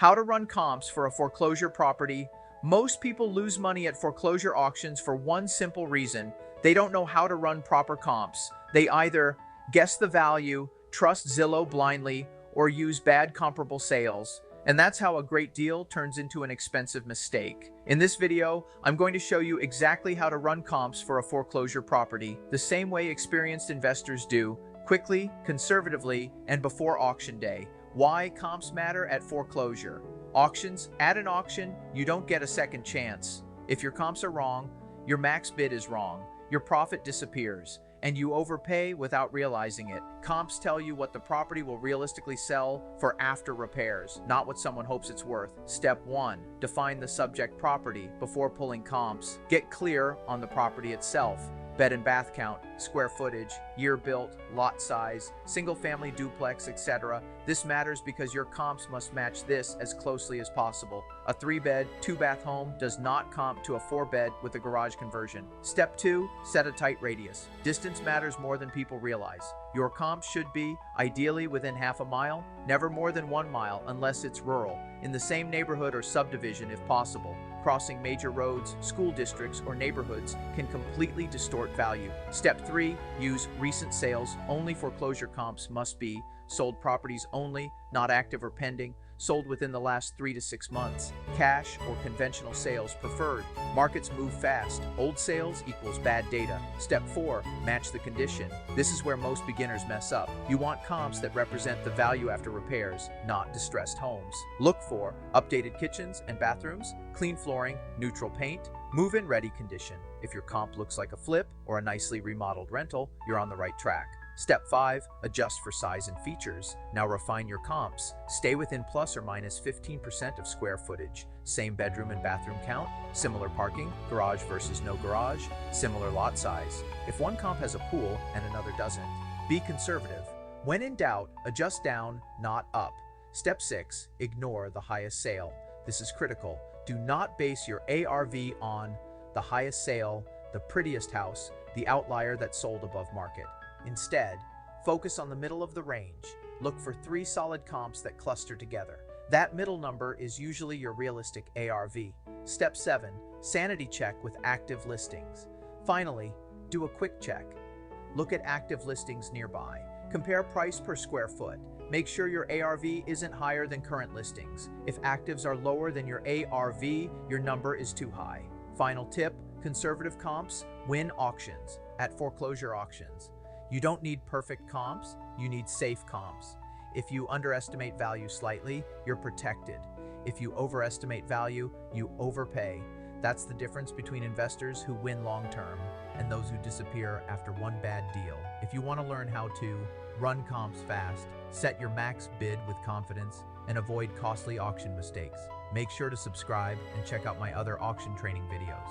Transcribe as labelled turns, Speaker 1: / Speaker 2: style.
Speaker 1: How to run comps for a foreclosure property. Most people lose money at foreclosure auctions for one simple reason. They don't know how to run proper comps. They either guess the value, trust Zillow blindly, or use bad comparable sales. And that's how a great deal turns into an expensive mistake. In this video, I'm going to show you exactly how to run comps for a foreclosure property, the same way experienced investors do, quickly, conservatively, and before auction day. Why comps matter at foreclosure. Auctions. At an auction, you don't get a second chance. If your comps are wrong, your max bid is wrong, your profit disappears, and you overpay without realizing it. Comps tell you what the property will realistically sell for after repairs, not what someone hopes it's worth. Step 1. Define the subject property. Before pulling comps, get clear on the property itself. Bed and bath count, square footage, year built, lot size, single-family duplex, etc. This matters because your comps must match this as closely as possible. A 3-bed, 2-bath home does not comp to a 4-bed with a garage conversion. Step 2. Set a tight radius. Distance matters more than people realize. Your comps should be, ideally within half a mile, never more than 1 mile unless it's rural, in the same neighborhood or subdivision if possible. Crossing major roads, school districts, or neighborhoods can completely distort value. Step 3. Use recent sales. Only foreclosure comps must be sold properties only, not active or pending, sold within the last 3 to 6 months. Cash or conventional sales preferred. Markets move fast. Old sales equals bad data. Step 4. Match the condition. This is where most beginners mess up. You want comps that represent the value after repairs, not distressed homes. Look for updated kitchens and bathrooms, clean flooring, neutral paint, move-in ready condition. If your comp looks like a flip or a nicely remodeled rental, you're on the right track. Step 5. Adjust for size and features. Now refine your comps. Stay within plus or minus 15% of square footage. Same bedroom and bathroom count, similar parking, garage versus no garage, similar lot size. If one comp has a pool and another doesn't, be conservative. When in doubt, adjust down, not up. Step 6. Ignore the highest sale. This is critical. Do not base your ARV on the highest sale, the prettiest house, the outlier that sold above market. Instead, focus on the middle of the range. Look for 3 solid comps that cluster together. That middle number is usually your realistic ARV. Step 7. Sanity check with active listings. Finally, do a quick check. Look at active listings nearby. Compare price per square foot. Make sure your ARV isn't higher than current listings. If actives are lower than your ARV, your number is too high. Final tip: conservative comps win auctions. At foreclosure auctions, you don't need perfect comps, you need safe comps. If you underestimate value slightly, you're protected. If you overestimate value, you overpay. That's the difference between investors who win long-term and those who disappear after one bad deal. If you want to learn how to run comps fast, set your max bid with confidence, and avoid costly auction mistakes, make sure to subscribe and check out my other auction training videos.